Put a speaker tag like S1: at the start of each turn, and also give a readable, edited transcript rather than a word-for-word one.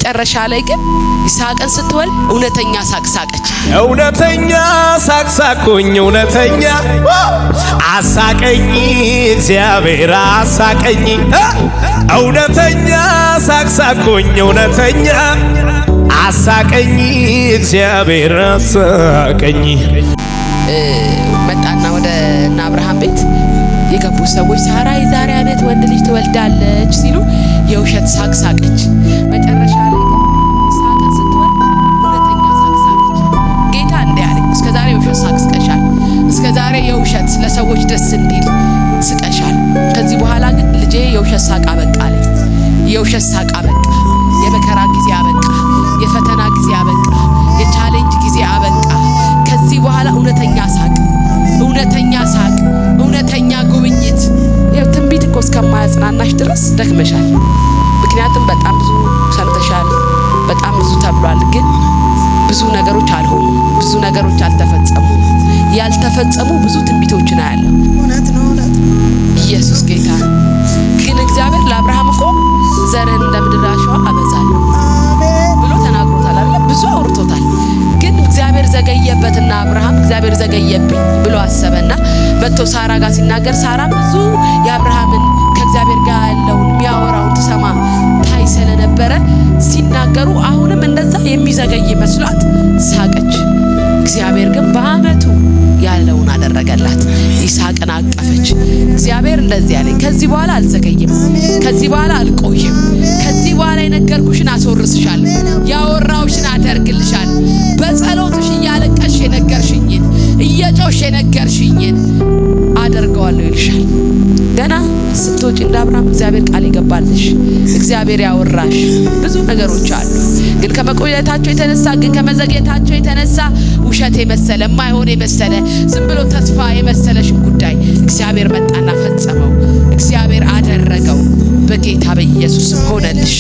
S1: መጨረሻ ላይ ግን ይስሐቅን ስትወልድ እውነተኛ ሳቅ ሳቀች።
S2: እውነተኛ ሳቅ ሳቅኩኝ እውነተኛ አሳቀኝ እግዚአብሔር አሳቀኝ እውነተኛ ሳቅ ሳቅኩኝ እውነተኛ አሳቀኝ እግዚአብሔር አሳቀኝ።
S1: መጣና ወደ አብርሃም ቤት የገቡ ሰዎች ሳራ የዛሬ ዓመት ወንድ ልጅ ትወልዳለች ሲሉ የውሸት ሳቅ ሳቀች። መጨረሻ ላይ ይስሐቅን ስትወልድ እውነተኛ ሳቅ ሳቀች። ጌታ እንዲህ አለኝ፣ እስከዛሬ የውሸት ሳቅ ስቀሻል፣ እስከዛሬ የውሸት ለሰዎች ደስ እንዲል ስቀሻል። ከዚህ በኋላ ግን ልጄ የውሸት ሳቅ አበቃ አለኝ። የውሸት ሳቅ አበቃ፣ የመከራ ጊዜ አበቃ፣ የፈተና ጊዜ አበቃ፣ የቻሌንጅ ጊዜ አበቃ። ከዚህ በኋላ እውነተኛ ሳቅ፣ እውነተኛ ሳቅ፣ እውነተኛ ጉብኝት። ትንቢት እኮ እስከማያጽናናሽ ድረስ ደክመሻል። ምክንያቱም በጣም ብዙ ሰምተሻል፣ በጣም ብዙ ተብሏል። ግን ብዙ ነገሮች አልሆኑ፣ ብዙ ነገሮች አልተፈጸሙ። ያልተፈጸሙ ብዙ ትንቢቶችን አያለሁ። ኢየሱስ ጌታ። ግን እግዚአብሔር ለአብርሃም እኮ ዘርህን እንደ ምድር አሸዋ አበዛለሁ ብሎ ተናግሮታል አይደል? ብዙ አውርቶታል። ግን እግዚአብሔር ዘገየበትና አብርሃም እግዚአብሔር ዘገየብኝ ብሎ አሰበና መጥቶ ሳራ ጋር ሲናገር ሳራ ብዙ የአብርሃምን ከእግዚአብሔር ጋር ያለውን የሚያወራውን ትሰማ ታይ ስለነበረ ሲናገሩ አሁንም እንደዛ የሚዘገይ መስሏት ሳቀች። እግዚአብሔር ግን በአመቱ ያለውን አደረገላት። ይስሐቅን አቀፈች። እግዚአብሔር እንደዚህ ያለኝ ከዚህ በኋላ አልዘገይም፣ ከዚህ በኋላ አልቆይም፣ ከዚህ በኋላ የነገርኩሽን አስወርስሻለሁ፣ ያወራውሽን አደርግልሻለሁ። በጸሎትሽ እያለቀሽ የነገርሽኝን እየጮሽ የነገርሽኝን አደርገዋለሁ ይልሻል። ገና ስትወጪ እንደ አብርሃም እግዚአብሔር ቃል ይገባልሽ፣ እግዚአብሔር ያወራሽ ብዙ ነገሮች አሉ። ግን ከመቆየታቸው የተነሳ ግን ከመዘግየታቸው የተነሳ ውሸት የመሰለ የማይሆን የመሰለ ዝም ብሎ ተስፋ የመሰለሽን ጉዳይ እግዚአብሔር መጣና ፈጸመው። እግዚአብሔር አደረገው። በጌታ በኢየሱስ ሆነልሽ።